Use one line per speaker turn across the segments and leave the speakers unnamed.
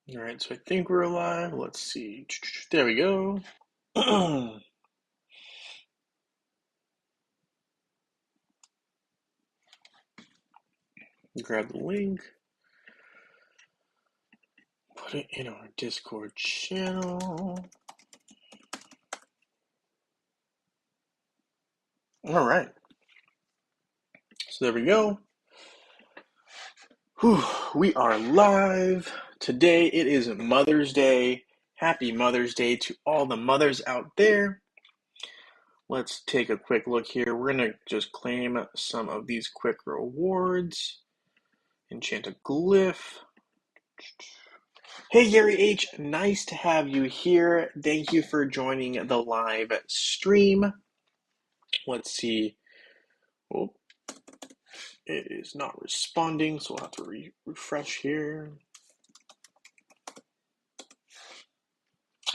All right, so I think we're live. Let's see. There we go. Grab the link, put it in our Discord channel. All right, so there we go. Whew, we are live. Today it is Mother's Day. Happy Mother's Day to all the mothers out there. Let's take a quick look here. We're going to just claim some of these quick rewards. Enchant a glyph. Hey Gary H, nice to have you here. Thank you for joining the live stream. Let's see. Oh, it is not responding, so we'll have to refresh here.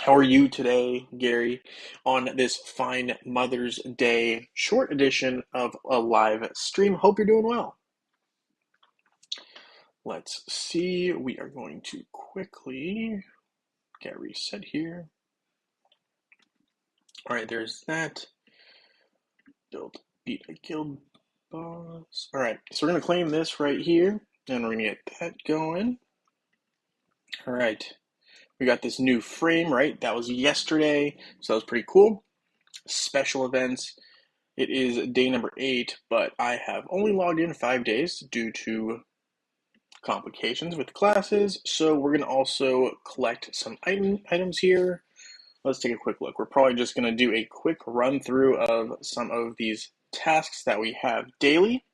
How are you today, Gary, on this fine Mother's Day short edition of a live stream? Hope you're doing well. Let's see. We are going to quickly get reset here. All right, there's that. Beat a guild boss. All right, so we're going to claim this right here, and we're going to get that going. All right, we got this new frame, right? That was yesterday, so that was pretty cool. Special events. It is day number 8, but I have only logged in 5 days due to complications with classes, so we're going to also collect some items here. Let's take a quick look. We're probably just going to do a quick run through of some of these tasks that we have daily,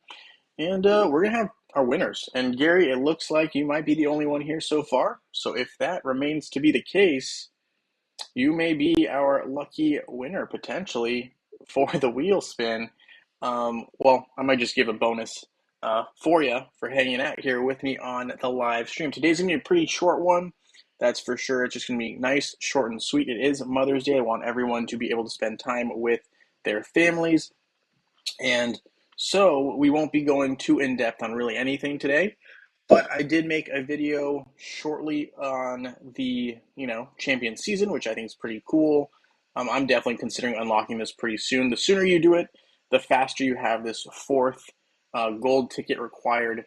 and we're going to have our winners. And Gary, it looks like you might be the only one here so far, so if that remains to be the case, you may be our lucky winner potentially for the wheel spin. Well, I might just give a bonus for you for hanging out here with me on the live stream. Today's going to be a pretty short one. That's for sure. It's just going to be nice, short, and sweet. It is Mother's Day. I want everyone to be able to spend time with their families. And so we won't be going too in-depth on really anything today. But I did make a video shortly on the, champion season, which I think is pretty cool. I'm definitely considering unlocking this pretty soon. The sooner you do it, the faster you have this 4th gold ticket required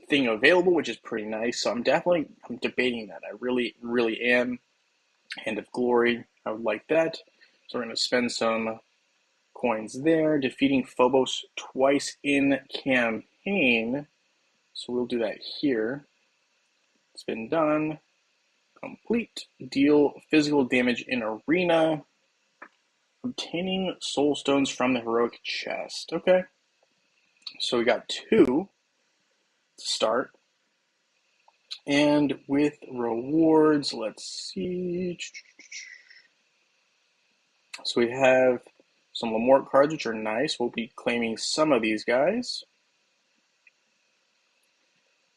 thing available, which is pretty nice. So I'm debating that. I really, really am. Hand of Glory, I would like that. So we're going to spend some coins there. Defeating Phobos twice in campaign. So we'll do that here. It's been done. Complete. Deal physical damage in arena. Obtaining soul stones from the heroic chest. Okay. So we got 2 to start. And with rewards, let's see. So we have some Lamort cards, which are nice. We'll be claiming some of these guys.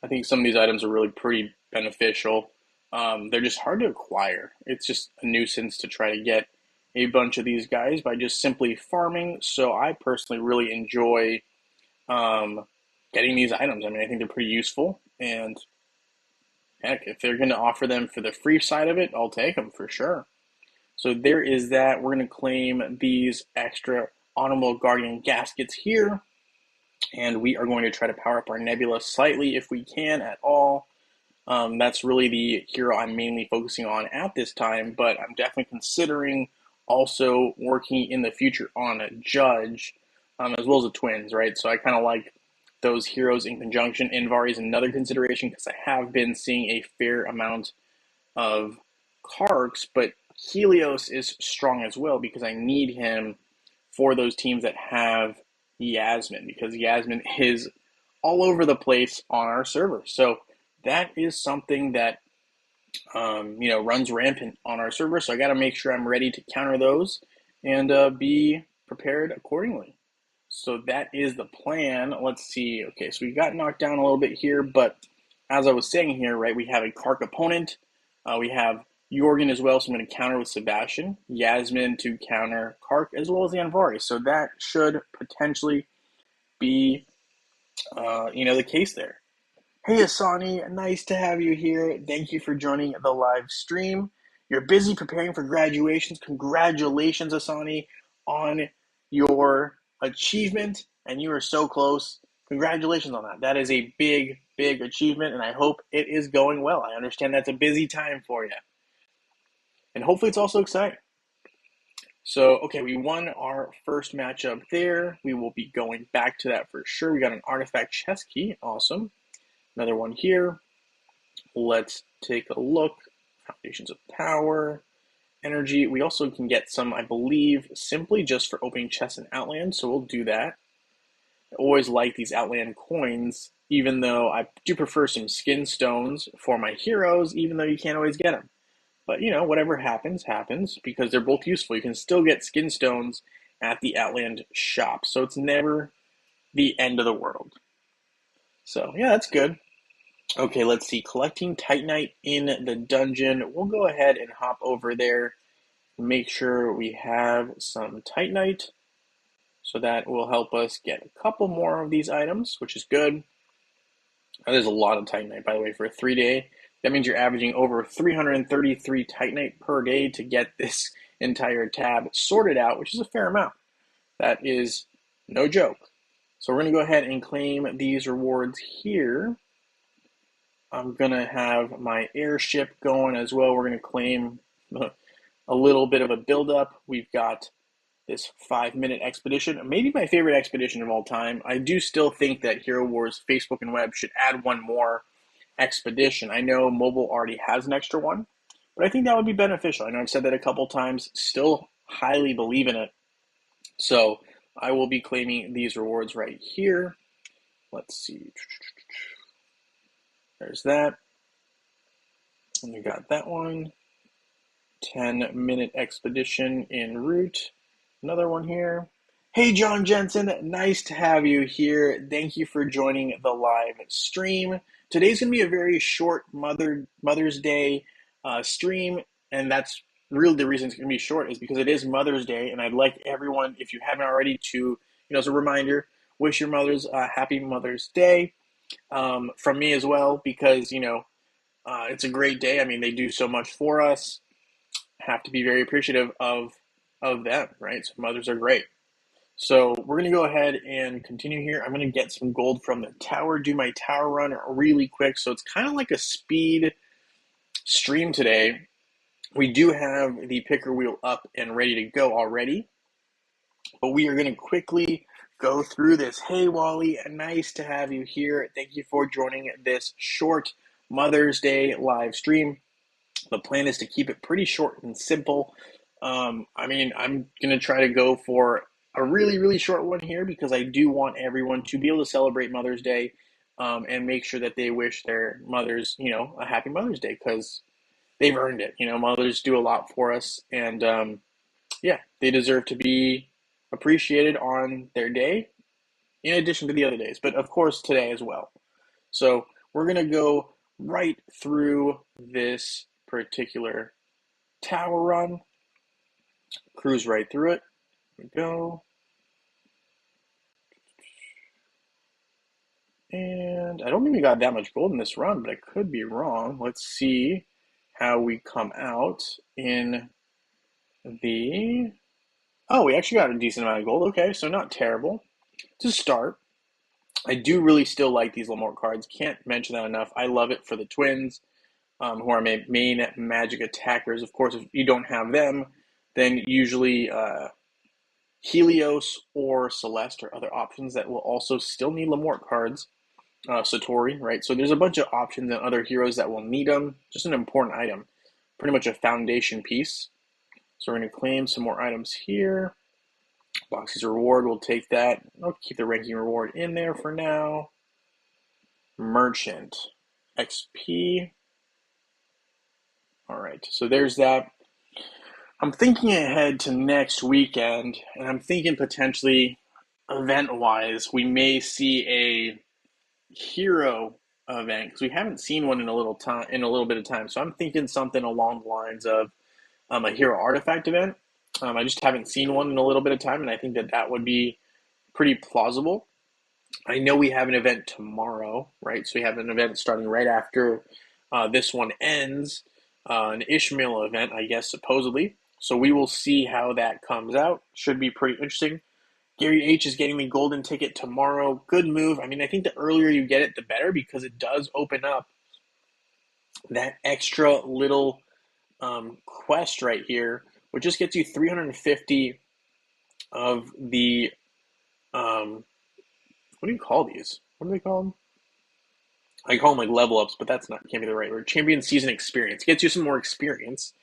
I think some of these items are really pretty beneficial. They're just hard to acquire. It's just a nuisance to try to get a bunch of these guys by just simply farming. So I personally really enjoy getting these items. I mean, I think they're pretty useful. And heck, if they're going to offer them for the free side of it, I'll take them for sure. So there is that. We're going to claim these extra Honorable Guardian gaskets here. And we are going to try to power up our Nebula slightly if we can at all. That's really the hero I'm mainly focusing on at this time, but I'm definitely considering also working in the future on a Judge, as well as the Twins, right? So I kind of like those heroes in conjunction. Invari is another consideration because I have been seeing a fair amount of Karks, but Helios is strong as well because I need him for those teams that have Yasmin, because Yasmin is all over the place on our server. So that is something that runs rampant on our server. So I got to make sure I'm ready to counter those and be prepared accordingly. So that is the plan. Let's see. Okay, so we got knocked down a little bit here, but as I was saying here, right, we have a Kark opponent. We have Jorgen as well, so I'm going to counter with Sebastian. Yasmin to counter Kark, as well as the Anvari. So that should potentially be, the case there. Hey Asani, nice to have you here. Thank you for joining the live stream. You're busy preparing for graduations. Congratulations, Asani, on your achievement, and you are so close. Congratulations on that. That is a big, big achievement, and I hope it is going well. I understand that's a busy time for you, and hopefully it's also exciting. So, okay, we won our first matchup there. We will be going back to that for sure. We got an artifact chest key. Awesome. Another one here. Let's take a look. Foundations of Power, Energy. We also can get some, I believe, simply just for opening chests in Outland, so we'll do that. I always like these Outland coins, even though I do prefer some skin stones for my heroes, even though you can't always get them. But, you know, whatever happens, happens, because they're both useful. You can still get skin stones at the Outland shop, so it's never the end of the world. So, yeah, that's good. Okay, let's see. Collecting Titanite in the dungeon. We'll go ahead and hop over there. Make sure we have some Titanite. So that will help us get a couple more of these items, which is good. There's a lot of Titanite, by the way, for a 3-day. That means you're averaging over 333 Titanite per day to get this entire tab sorted out, which is a fair amount. That is no joke. So we're going to go ahead and claim these rewards here. I'm going to have my airship going as well. We're going to claim a little bit of a build-up. We've got this 5-minute expedition, maybe my favorite expedition of all time. I do still think that Hero Wars Facebook and Web should add one more expedition. I know mobile already has an extra one, but I think that would be beneficial. I know I've said that a couple times, still highly believe in it. So I will be claiming these rewards right here. Let's see. There's that. And we got that one. 10-minute expedition en route. Another one here. Hey, John Jensen, nice to have you here. Thank you for joining the live stream. Today's going to be a very short Mother's Day stream, and that's really the reason it's going to be short is because it is Mother's Day, and I'd like everyone, if you haven't already, to, as a reminder, wish your mothers a happy Mother's Day from me as well, because, it's a great day. I mean, they do so much for us. Have to be very appreciative of them, right? So mothers are great. So we're going to go ahead and continue here. I'm going to get some gold from the tower, do my tower run really quick. So it's kind of like a speed stream today. We do have the picker wheel up and ready to go already, but we are going to quickly go through this. Hey, Wally, nice to have you here. Thank you for joining this short Mother's Day live stream. The plan is to keep it pretty short and simple. I'm going to try to go for a really, really short one here because I do want everyone to be able to celebrate Mother's Day and make sure that they wish their mothers, a happy Mother's Day because they've earned it. Mothers do a lot for us, and they deserve to be appreciated on their day in addition to the other days, but of course today as well. So we're going to go right through this particular tower run. Cruise right through it. Here we go. And I don't think we got that much gold in this run, but I could be wrong. Let's see how we come out in the... Oh, we actually got a decent amount of gold. Okay, so not terrible to start. I do really still like these Lamort cards. Can't mention that enough. I love it for the twins, who are my main magic attackers. Of course, if you don't have them, then usually Helios or Celeste are other options that will also still need Lamort cards. Satori, right? So there's a bunch of options and other heroes that will need them. Just an important item. Pretty much a foundation piece. So we're going to claim some more items here. Boxy's reward, we'll take that. I'll keep the ranking reward in there for now. Merchant. XP. Alright, so there's that. I'm thinking ahead to next weekend, and I'm thinking potentially, event-wise, we may see a hero event because we haven't seen one in a little bit of time. So I'm thinking something along the lines of a hero artifact event. I just haven't seen one in a little bit of time, and I think that would be pretty plausible. I know we have an event tomorrow, right? So we have an event starting right after this one ends, an Ishmael event, I guess, supposedly. So we will see how that comes out. Should be pretty interesting. Gary H is getting the golden ticket tomorrow. Good move. I mean, I think the earlier you get it, the better because it does open up that extra little quest right here, which just gets you 350 of the what do you call these? What do they call them? I call them like level ups, but that's not can't be the right word. Champion season experience gets you some more experience.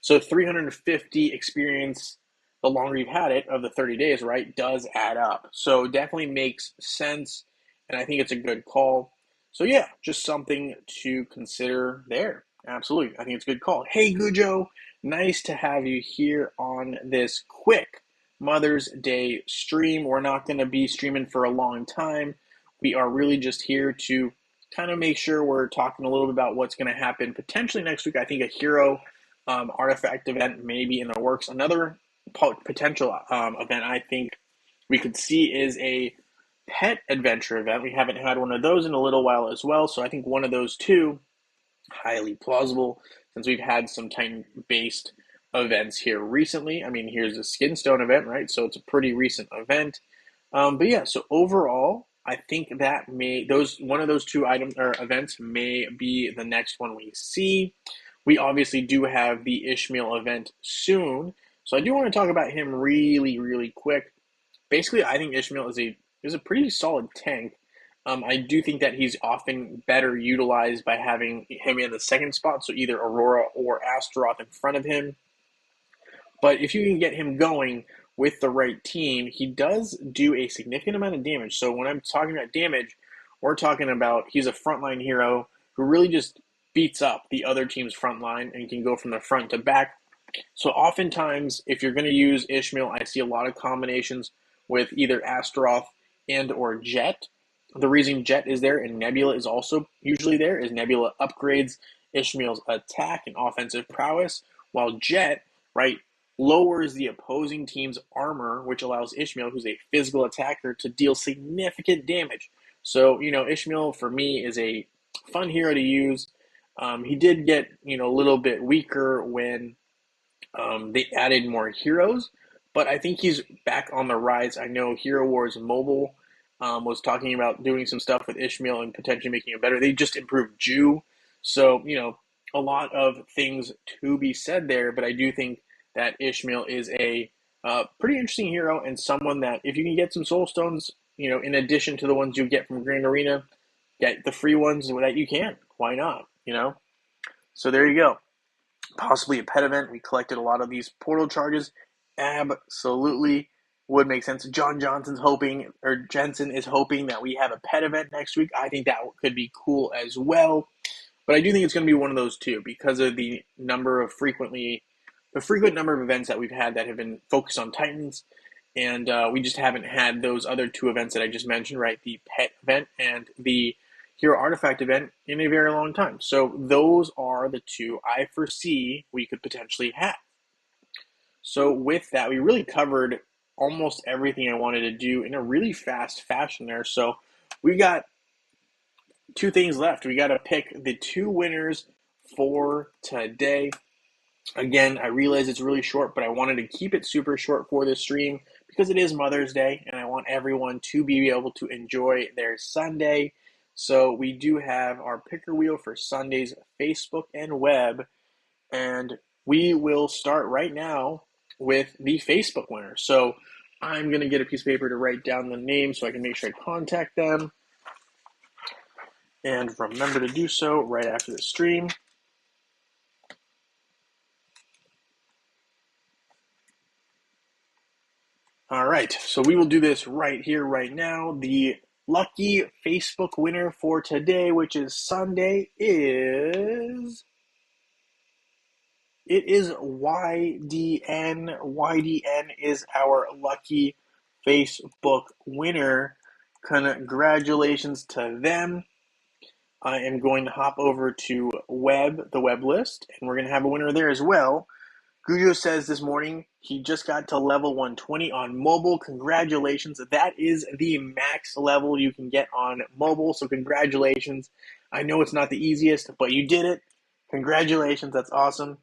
So 350 experience, the longer you've had it of the 30 days, right, does add up. So definitely makes sense, and I think it's a good call. So yeah, just something to consider there. Absolutely, I think it's a good call. Hey Gujo, nice to have you here on this quick Mother's Day stream. We're not going to be streaming for a long time. We are really just here to kind of make sure we're talking a little bit about what's going to happen potentially next week. I think a hero artifact event may be in the works. Another potential event I think we could see is a pet adventure event. We haven't had one of those in a little while as well, so I think one of those two, highly plausible, since we've had some Titan-based events here recently. I mean, here's a Skinstone event, right? So it's a pretty recent event. But yeah, so overall, I think that one of those two items or events may be the next one we see. We obviously do have the Ishmael event soon, so I do want to talk about him really, really quick. Basically, I think Ishmael is a pretty solid tank. I do think that he's often better utilized by having him in the second spot, so either Aurora or Astaroth in front of him. But if you can get him going with the right team, he does do a significant amount of damage. So when I'm talking about damage, we're talking about he's a frontline hero who really just beats up the other team's front line and can go from the front to back. So oftentimes, if you're going to use Ishmael, I see a lot of combinations with either Astaroth and or Jet. The reason Jet is there and Nebula is also usually there is Nebula upgrades Ishmael's attack and offensive prowess, while Jet, right, lowers the opposing team's armor, which allows Ishmael, who's a physical attacker, to deal significant damage. So, Ishmael for me is a fun hero to use. He did get, a little bit weaker when they added more heroes, but I think he's back on the rise. I know Hero Wars Mobile was talking about doing some stuff with Ishmael and potentially making it better. They just improved Jew. So, a lot of things to be said there, but I do think that Ishmael is a pretty interesting hero and someone that if you can get some soul stones, in addition to the ones you get from Grand Arena, get the free ones that you can. Why not? So there you go. Possibly a pet event. We collected a lot of these portal charges. Absolutely would make sense. Jensen is hoping that we have a pet event next week. I think that could be cool as well. But I do think it's going to be one of those two because of the frequent number of events that we've had that have been focused on Titans. And we just haven't had those other two events that I just mentioned, right? The pet event and the Hero Artifact event in a very long time. So those are the two I foresee we could potentially have. So with that, we really covered almost everything I wanted to do in a really fast fashion there. So we got two things left. We got to pick the two winners for today. Again, I realize it's really short, but I wanted to keep it super short for this stream because it is Mother's Day and I want everyone to be able to enjoy their Sunday. So we do have our picker wheel for Sunday's Facebook and web, and we will start right now with the Facebook winner. So I'm going to get a piece of paper to write down the name so I can make sure I contact them and remember to do so right after the stream. All right, so we will do this right here, right now. The lucky Facebook winner for today, which is Sunday, is YDN. YDN is our lucky Facebook winner. Congratulations to them. I am going to hop over to the web list, and we're going to have a winner there as well. Gujo says this morning he just got to level 120 on mobile. Congratulations. That is the max level you can get on mobile. So congratulations. I know it's not the easiest, but you did it. Congratulations. That's awesome.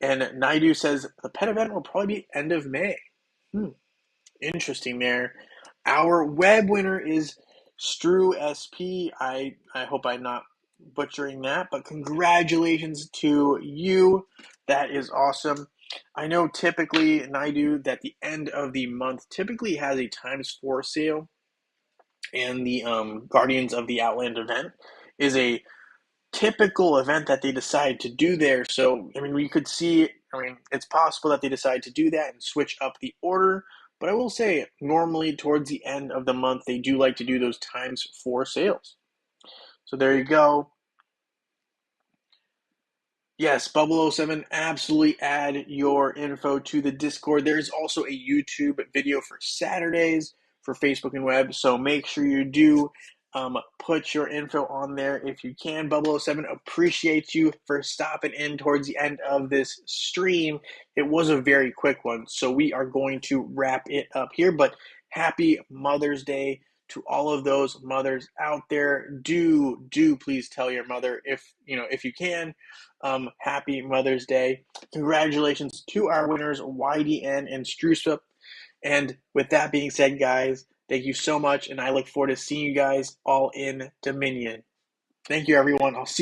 And Naidu says the pet event will probably be end of May. Interesting there. Our web winner is Stru SP. I hope I'm not butchering that, but congratulations to you. That is awesome. I know typically Naidu that the end of the month typically has a ×4 sale, and the Guardians of the Outland event is a typical event that they decide to do there. So, I mean, we could see, I mean, it's possible that they decide to do that and switch up the order. But I will say, normally towards the end of the month, they do like to do those ×4 sales. So there you go. Yes, Bubble07, absolutely add your info to the Discord. There is also a YouTube video for Saturdays for Facebook and web, so make sure you do put your info on there if you can. Bubble07 appreciates you for stopping in towards the end of this stream. It was a very quick one, so we are going to wrap it up here, but happy Mother's Day to all of those mothers out there. Do please tell your mother if you can. Happy Mother's Day. Congratulations to our winners, YDN and Strusup. And with that being said, guys, thank you so much, and I look forward to seeing you guys all in Dominion. Thank you, everyone. I'll see you.